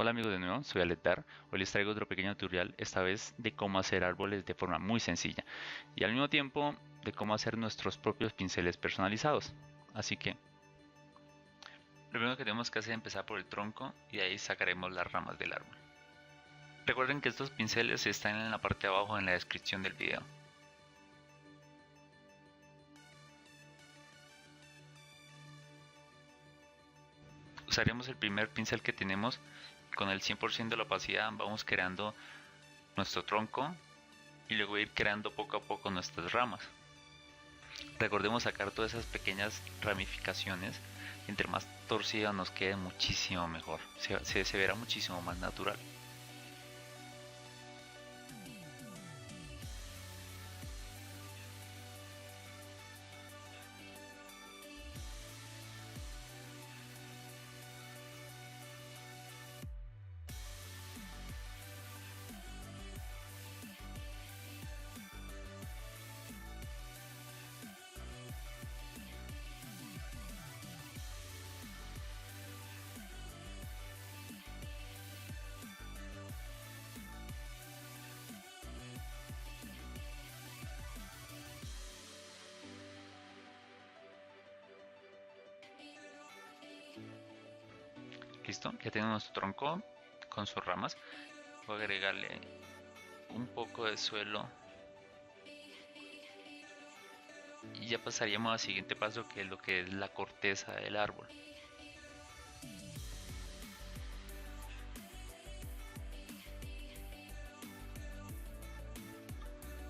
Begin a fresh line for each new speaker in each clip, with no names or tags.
Hola amigos de nuevo, soy Aletar. Hoy les traigo otro pequeño tutorial, esta vez de cómo hacer árboles de forma muy sencilla y al mismo tiempo de cómo hacer nuestros propios pinceles personalizados. Así que lo primero que tenemos que hacer es empezar por el tronco y de ahí sacaremos las ramas del árbol. Recuerden que estos pinceles están en la parte de abajo en la descripción del video. Usaremos el primer pincel que tenemos. Con el 100% de la opacidad vamos creando nuestro tronco y luego ir creando poco a poco nuestras ramas. Recordemos sacar todas esas pequeñas ramificaciones. Entre más torcida nos quede, muchísimo mejor. Se verá muchísimo más natural. Listo, ya tenemos nuestro tronco con sus ramas. Voy a agregarle un poco de suelo y ya pasaríamos al siguiente paso, que es lo que es la corteza del árbol.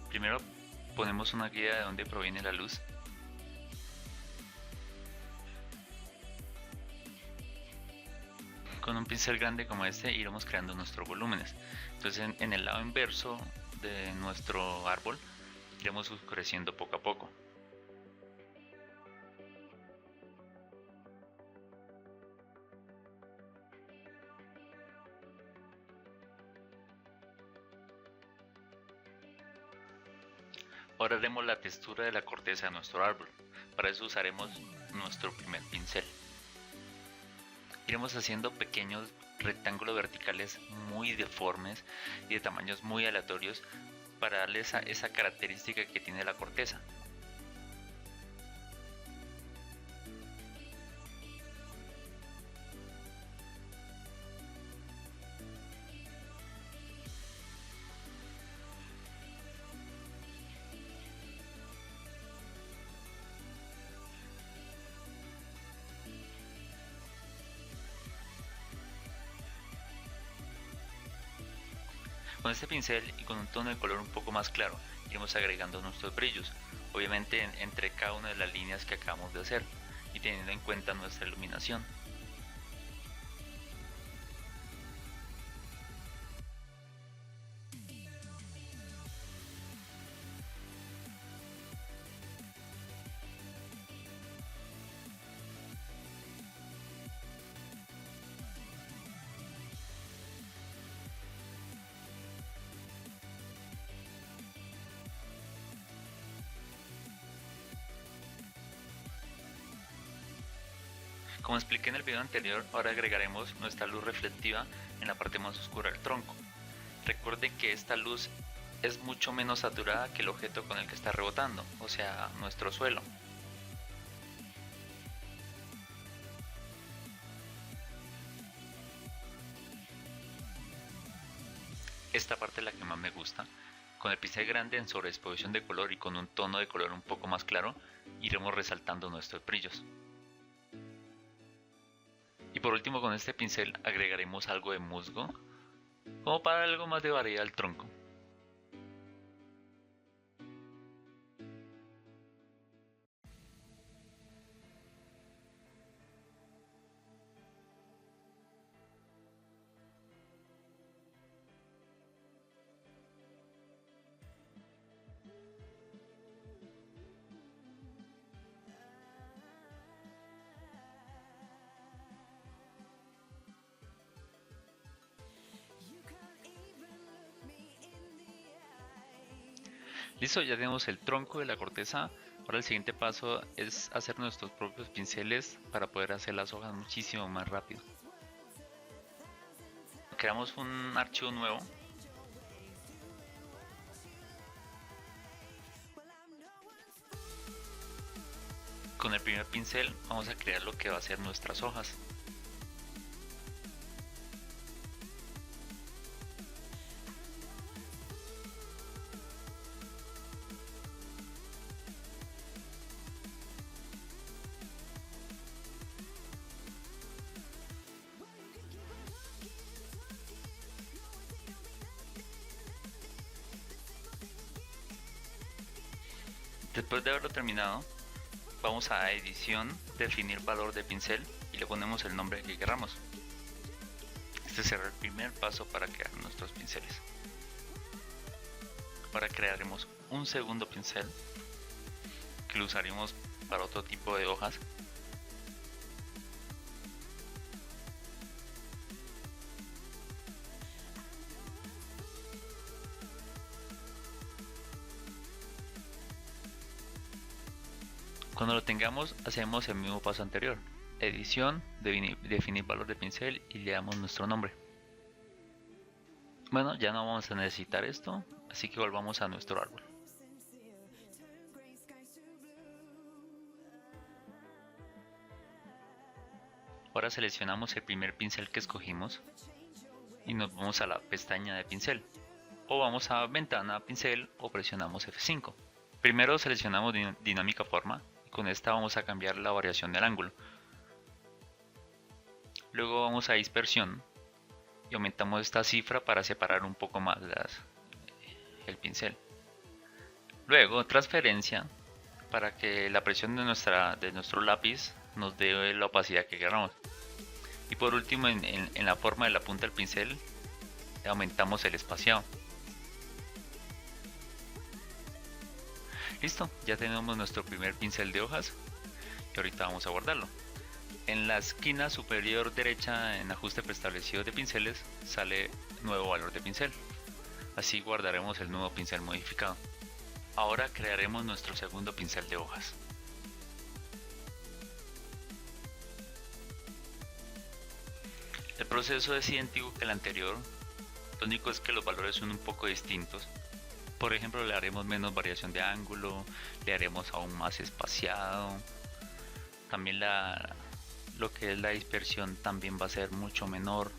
Primero ponemos una guía de dónde proviene la luz. Con un pincel grande como este iremos creando nuestros volúmenes. Entonces en el lado inverso de nuestro árbol iremos oscureciendo poco a poco. Ahora haremos la textura de la corteza de nuestro árbol. Para eso usaremos nuestro primer pincel. Iremos haciendo pequeños rectángulos verticales muy deformes y de tamaños muy aleatorios para darle esa característica que tiene la corteza. Con este pincel y con un tono de color un poco más claro, iremos agregando nuestros brillos, obviamente entre cada una de las líneas que acabamos de hacer y teniendo en cuenta nuestra iluminación. Como expliqué en el video anterior, ahora agregaremos nuestra luz reflectiva en la parte más oscura del tronco. Recuerden que esta luz es mucho menos saturada que el objeto con el que está rebotando, o sea, nuestro suelo. Esta parte es la que más me gusta. Con el pincel grande en sobreexposición de color y con un tono de color un poco más claro, iremos resaltando nuestros brillos. Y por último, con este pincel agregaremos algo de musgo, como para algo más de variedad al tronco. Listo, ya tenemos el tronco de la corteza. Ahora el siguiente paso es hacer nuestros propios pinceles para poder hacer las hojas muchísimo más rápido. Creamos un archivo nuevo. Con el primer pincel vamos a crear lo que va a ser nuestras hojas. Después de haberlo terminado, vamos a edición, definir valor de pincel y le ponemos el nombre que queramos. Este será el primer paso para crear nuestros pinceles. Ahora crearemos un segundo pincel que lo usaremos para otro tipo de hojas. Cuando lo tengamos, hacemos el mismo paso anterior. Edición, definir valor de pincel y le damos nuestro nombre. Bueno, ya no vamos a necesitar esto, así que volvamos a nuestro árbol. Ahora seleccionamos el primer pincel que escogimos y nos vamos a la pestaña de pincel. O vamos a ventana pincel o presionamos F5. Primero seleccionamos dinámica forma. Con esta vamos a cambiar la variación del ángulo. Luego vamos a dispersión y aumentamos esta cifra para separar un poco más el pincel. Luego transferencia para que la presión de nuestro lápiz nos dé la opacidad que queramos. Y por último en la forma de la punta del pincel aumentamos el espaciado. Listo, ya tenemos nuestro primer pincel de hojas y ahorita vamos a guardarlo. En la esquina superior derecha en ajuste preestablecido de pinceles sale nuevo valor de pincel. Así guardaremos el nuevo pincel modificado. Ahora crearemos nuestro segundo pincel de hojas. El proceso es idéntico que el anterior, lo único es que los valores son un poco distintos. Por ejemplo, le haremos menos variación de ángulo, le haremos aún más espaciado. También lo que es la dispersión también va a ser mucho menor.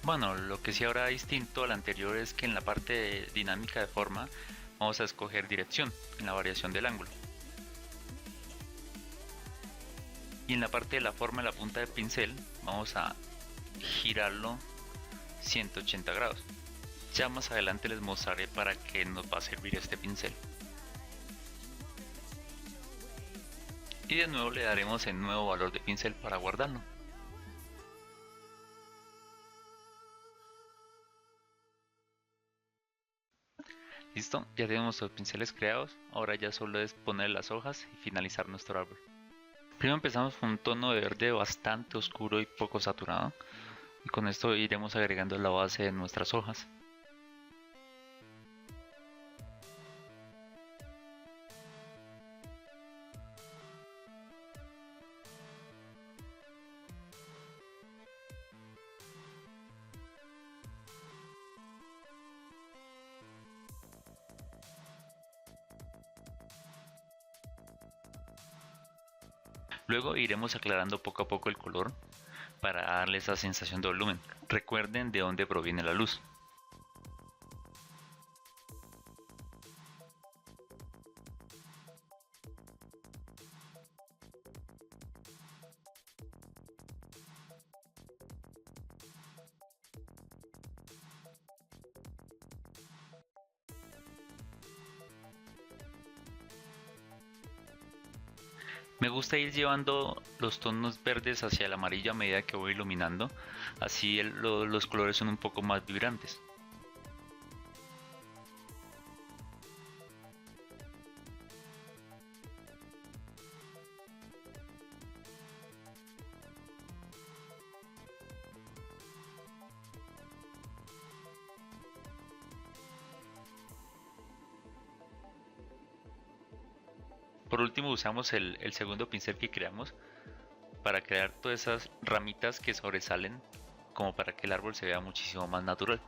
Bueno, lo que sí habrá distinto al anterior es que en la parte de dinámica de forma vamos a escoger dirección en la variación del ángulo. Y en la parte de la forma de la punta del pincel vamos a girarlo 180 grados. Ya más adelante les mostraré para qué nos va a servir este pincel. Y de nuevo le daremos el nuevo valor de pincel para guardarlo. Listo, ya tenemos los pinceles creados, ahora ya solo es poner las hojas y finalizar nuestro árbol. Primero empezamos con un tono de verde bastante oscuro y poco saturado, y con esto iremos agregando la base de nuestras hojas. Luego iremos aclarando poco a poco el color para darle esa sensación de volumen. Recuerden de dónde proviene la luz. Me gusta ir llevando los tonos verdes hacia el amarillo a medida que voy iluminando, así los colores son un poco más vibrantes. Por último usamos el segundo pincel que creamos para crear todas esas ramitas que sobresalen como para que el árbol se vea muchísimo más natural.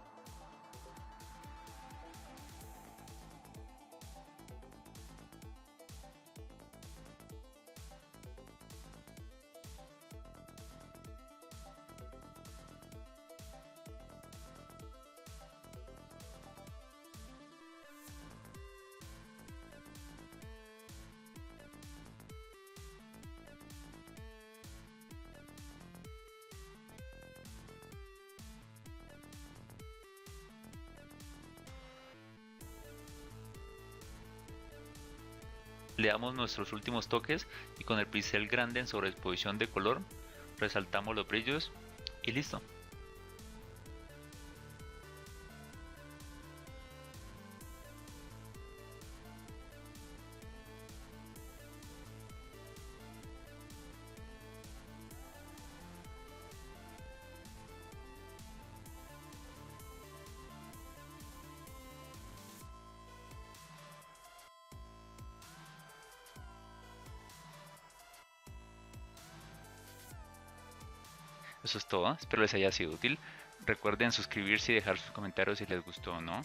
Le damos nuestros últimos toques y con el pincel grande en sobreexposición de color resaltamos los brillos y listo. Eso es todo, espero les haya sido útil. Recuerden suscribirse y dejar sus comentarios si les gustó o no,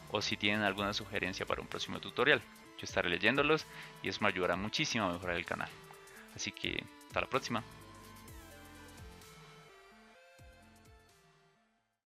o si tienen alguna sugerencia para un próximo tutorial. Yo estaré leyéndolos y eso me ayudará muchísimo a mejorar el canal. Así que hasta la próxima.